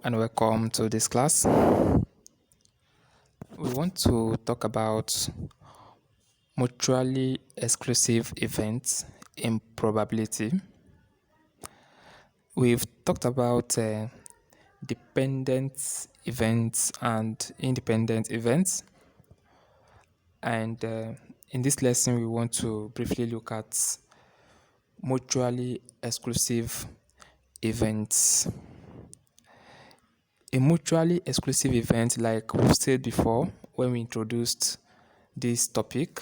and welcome to this class. We want to talk about mutually exclusive events in probability. We've talked about dependent events and independent events, and in this lesson, we want to briefly look at mutually exclusive events. A mutually exclusive event, like we've said before when we introduced this topic,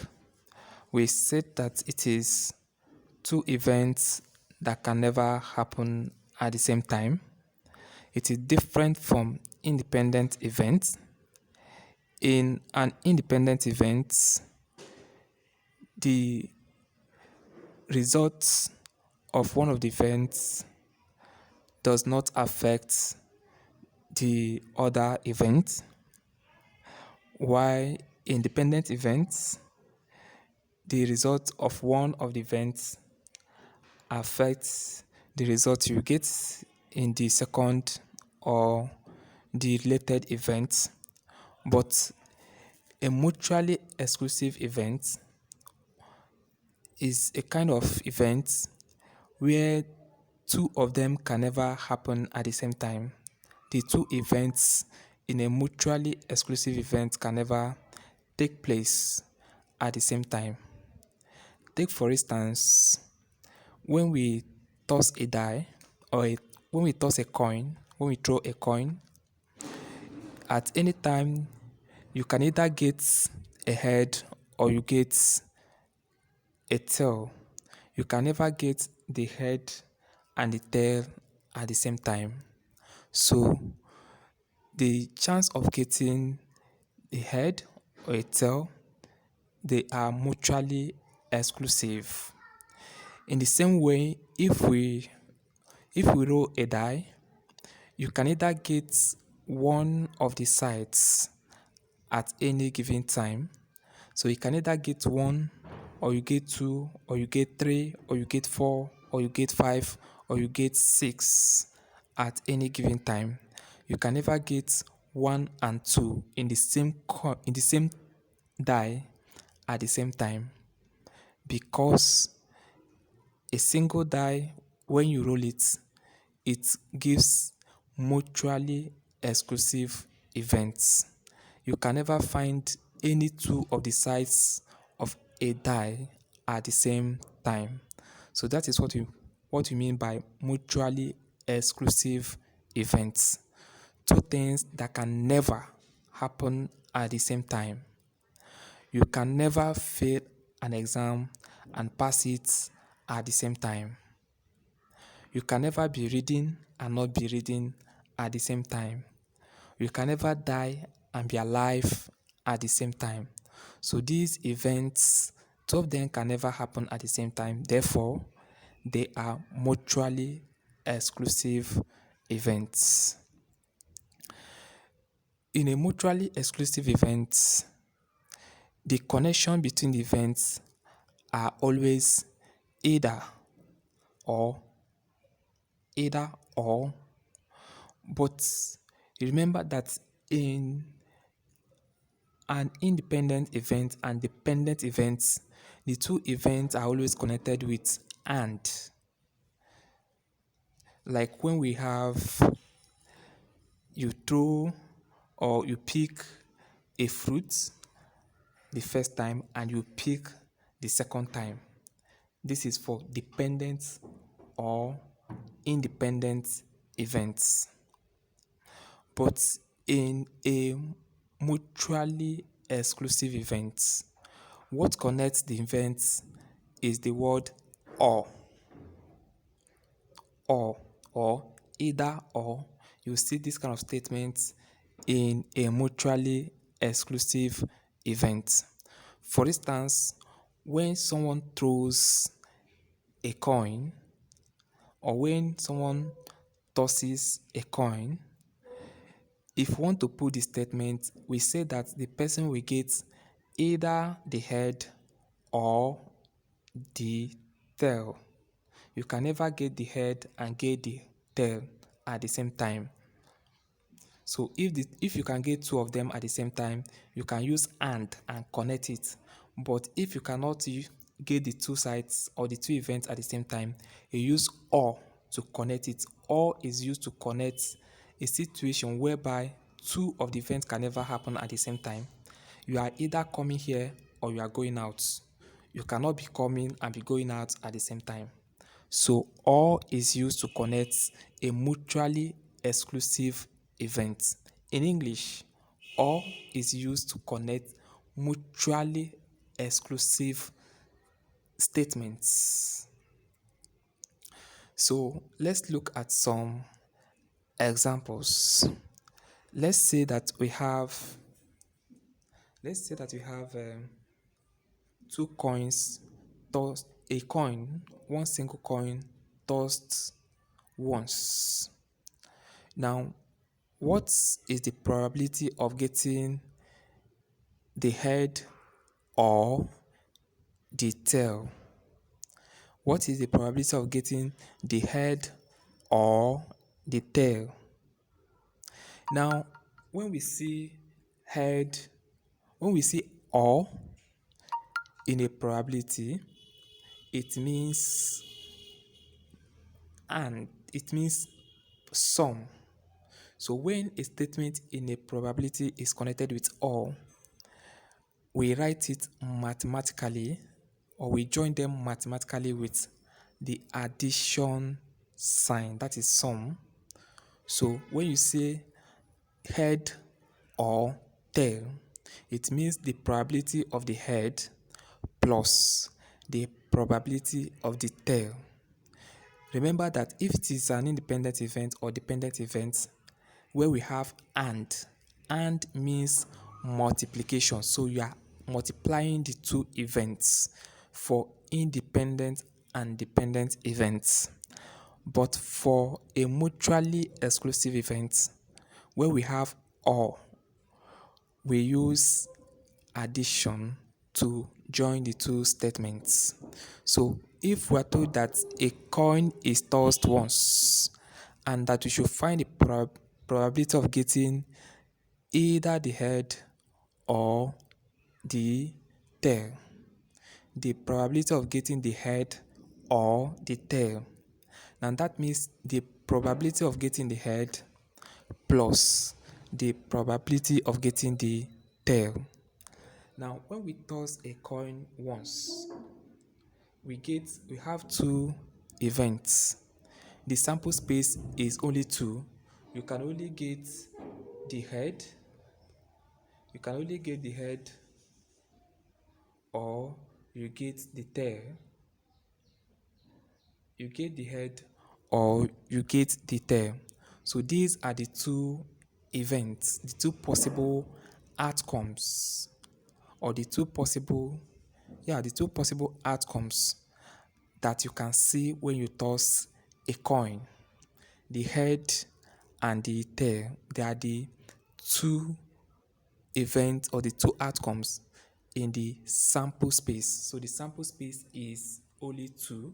we said that it is two events that can never happen at the same time. It is different from independent events. In an independent event, the results of one of the events does not affect the other event, while independent events, the result of one of the events affects the result you get in the second or the related event. But a mutually exclusive event is a kind of event where two of them can never happen at the same time. The two events in a mutually exclusive event can never take place at the same time. Take for instance, when we toss a die when we toss a coin, when we throw a coin, at any time you can either get a head or you get a tail. You can never get the head and the tail at the same time. So the chance of getting a head or a tail, they are mutually exclusive. In the same way, if we roll a die, you can either get one of the sides at any given time. So you can either get one, or you get two, or you get three, or you get four, or you get five, or you get six at any given time. You can never get one and two in the same die at the same time, because a single die, when you roll it, it gives mutually exclusive events. You can never find any two of the sides of a die at the same time. So that is what you mean by mutually exclusive events. Two things that can never happen at the same time. You can never fail an exam and pass it at the same time. You can never be reading and not be reading at the same time. You can never die and be alive at the same time. So these events, two of them can never happen at the same time. Therefore, they are mutually exclusive events. In a mutually exclusive event, the connection between the events are always either or, either or. But remember that in an independent event and dependent events, the two events are always connected with and. Like when we have you throw or you pick a fruit the first time and you pick the second time. This is for dependent or independent events. But in a mutually exclusive event, what connects the events is the word or. Or or either or. You see this kind of statements in a mutually exclusive event. For instance, when someone throws a coin or when someone tosses a coin, if we want to put the statement, we say that the person will get either the head or the tail. You can never get the head and get the tail at the same time. So if you can get two of them at the same time, you can use and connect it. But if you cannot get the two sides or the two events at the same time, you use or to connect it. Or is used to connect a situation whereby two of the events can never happen at the same time. You are either coming here or you are going out. You cannot be coming and be going out at the same time. So or is used to connect a mutually exclusive event. In English, or is used to connect mutually exclusive statements. So let's look at some examples. Let's say that we have let's say that we have two coins tossed, a coin, one single coin tossed once. Now, what is the probability of getting the head or the tail? What is the probability of getting the head or the tail? Now, when we see head, when we see or in a probability, it means it means some. So when a statement in a probability is connected with or, we write it mathematically or we join them mathematically with the addition sign, that is sum. So when you say head or tail, it means the probability of the head plus the probability of the tail. Remember that if it is an independent event or dependent event where we have and means multiplication. So you are multiplying the two events for independent and dependent events. But for a mutually exclusive event where we have or, we use addition to join the two statements. So if we are told that a coin is tossed once and that we should find the probability of getting either the head or the tail, the probability of getting the head or the tail, and that means the probability of getting the head plus the probability of getting the tail. Now, when we toss a coin once, we have two events. The sample space is only two. You can only get the head. You can only get the head or you get the tail. You get the head or you get the tail. So these are the two events, the two possible outcomes, or the two possible outcomes that you can see when you toss a coin. The head and the tail, they are the two events or the two outcomes in the sample space. So the sample space is only two.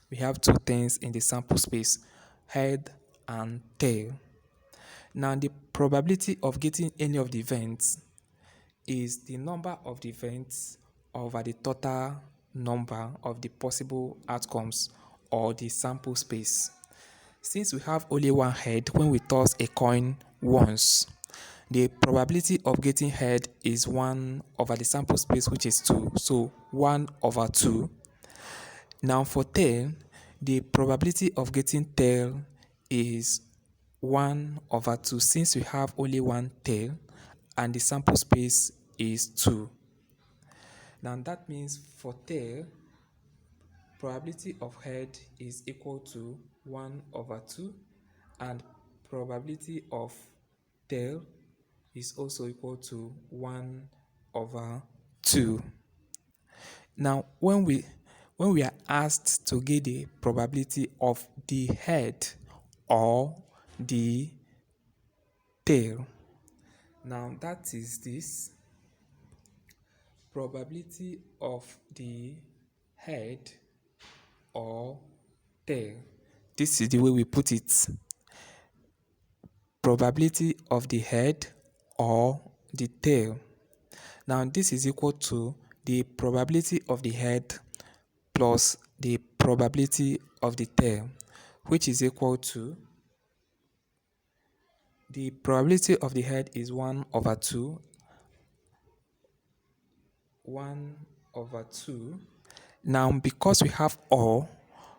We have two things in the sample space, head and tail. Now the probability of getting any of the events is the number of the events over the total number of the possible outcomes or the sample space. Since we have only one head when we toss a coin once, the probability of getting head is 1 over the sample space, which is 2. So 1 over 2. Now for tail, the probability of getting tail is 1 over 2 since we have only one tail and the sample space is 2. Now that means for tail, probability of head is equal to 1 over 2 and probability of tail is also equal to 1 over 2. Now when we are asked to get the probability of the head or the tail, now that is this probability of the head or tail. This is the way we put it. probability of the head or the tail. Now this is equal to the probability of the head plus the probability of the tail, which is equal to the probability of the head is 1 over 2, 1 over 2. Now because we have or,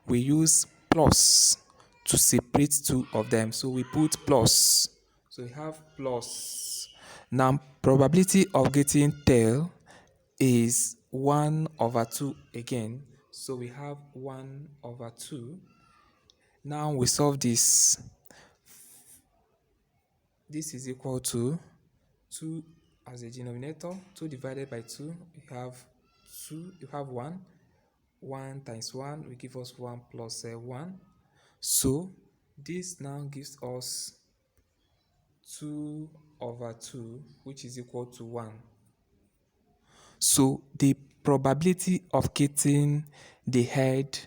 we use plus to separate two of them. So we put plus. So we have plus. Now probability of getting tail is 1 over 2 again. So we have 1 over 2. Now we solve this. This is equal to 2 as a denominator. 2 divided by 2, you have 2, you have 1. 1 times 1 will give us 1 plus 1. So this now gives us 2 over 2, which is equal to 1. So the probability of getting the head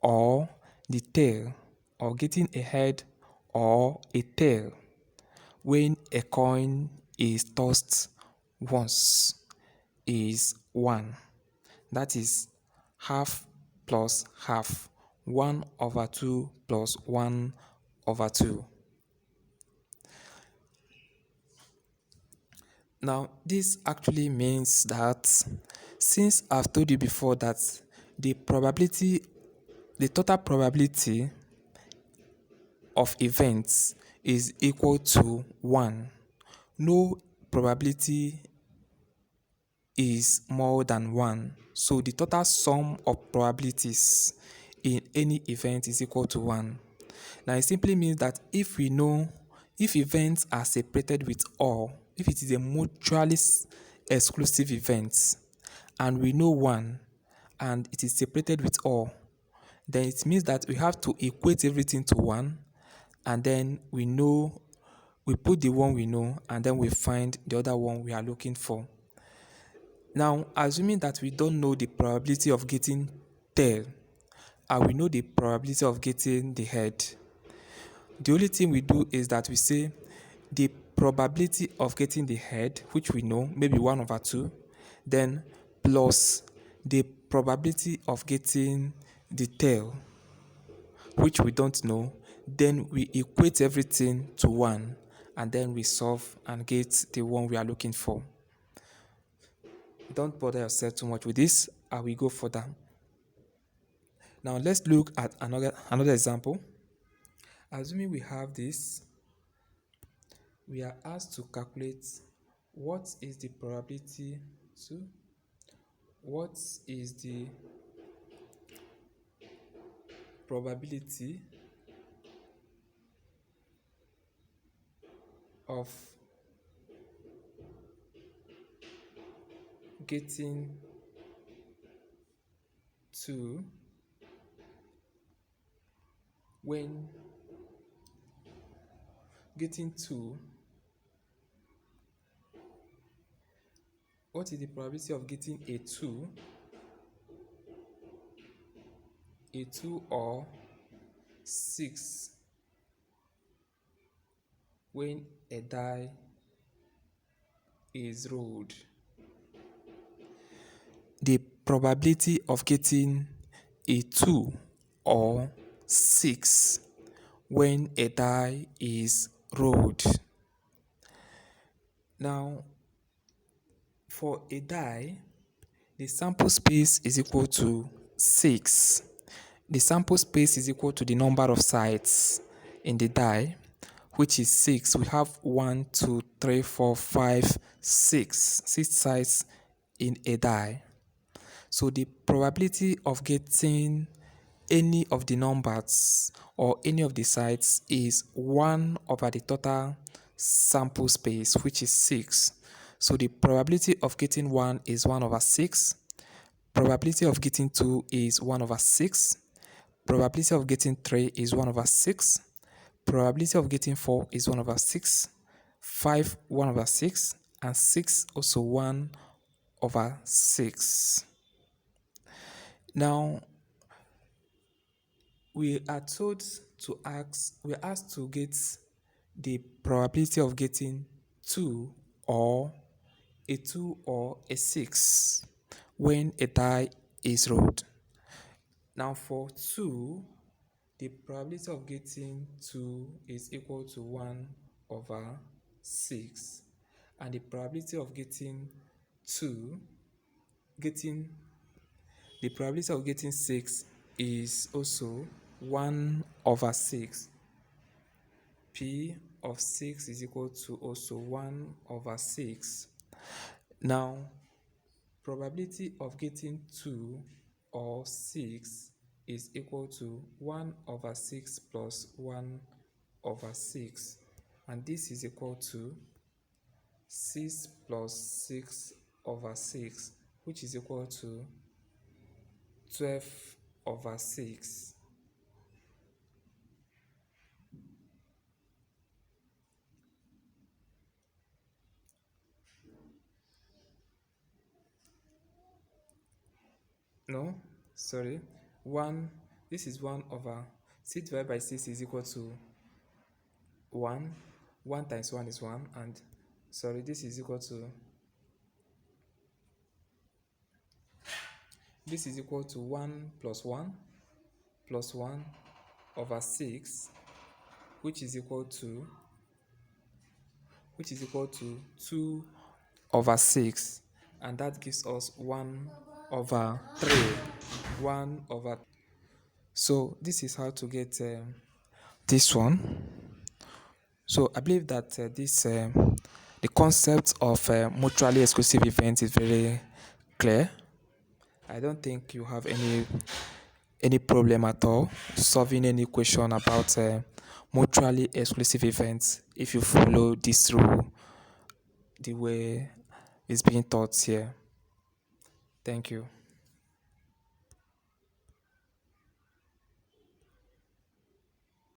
or the tail, or getting a head or a tail when a coin is tossed once is 1. That is half plus half. 1 over 2 plus 1 over 2. Now, this actually means that since I've told you before that the probability, the total probability of events is equal to 1, no probability is more than 1. So the total sum of probabilities in any event is equal to 1. Now it simply means that if we know if events are separated with or, if it is a mutually exclusive event and we know 1 and it is separated with or, then it means that we have to equate everything to 1, and then we put the one we know, and then we find the other one we are looking for. Now, assuming that we don't know the probability of getting tail, and we know the probability of getting the head, the only thing we do is that we say the probability of getting the head, which we know, maybe 1 over 2, then plus the probability of getting the tail, which we don't know, then we equate everything to 1, and then we solve and get the one we are looking for. Don't bother yourself too much with this. I will go further. Now let's look at another example. Assuming we have this, we are asked to calculate what is the probability to what is the probability of getting to when getting to what is the probability of getting a 2 or 6 when a die is rolled? The probability of getting a 2 or 6 when a die is rolled. Now, for a die, the sample space is equal to 6. The sample space is equal to the number of sides in the die, which is 6. We have 1, 2, 3, 4, 5, 6. 6 sides in a die. So the probability of getting any of the numbers or any of the sides is 1 over the total sample space, which is 6. So the probability of getting 1 is 1 over 6. Probability of getting 2 is 1 over 6. Probability of getting 3 is 1 over 6. Probability of getting 4 is 1 over 6. 5, 1 over 6. And 6 also 1 over 6. Now, we are asked to get the probability of getting 2 or a 2 or a 6 when a die is rolled. Now for 2, the probability of getting 2 is equal to 1 over 6, and the probability of getting 2 getting the probability of getting 6 is also 1 over 6. P of 6 is equal to also 1 over 6. Now, probability of getting 2 or 6 is equal to 1 over 6 plus 1 over 6. And this is equal to 6 plus 6 over 6, which is equal to 12 over 6. No, sorry. 1, this is 1 over 6 divided by 6 is equal to 1. 1 times 1 is 1, and sorry, this is equal to 1 plus 1 over 6, which is equal to 2 over 6, and that gives us 1 over 3. 1 over. So this is how to get this one. So I believe that the concept of mutually exclusive events is very clear. I don't think you have any problem at all solving any question about mutually exclusive events if you follow this rule the way it's being taught here. Thank you.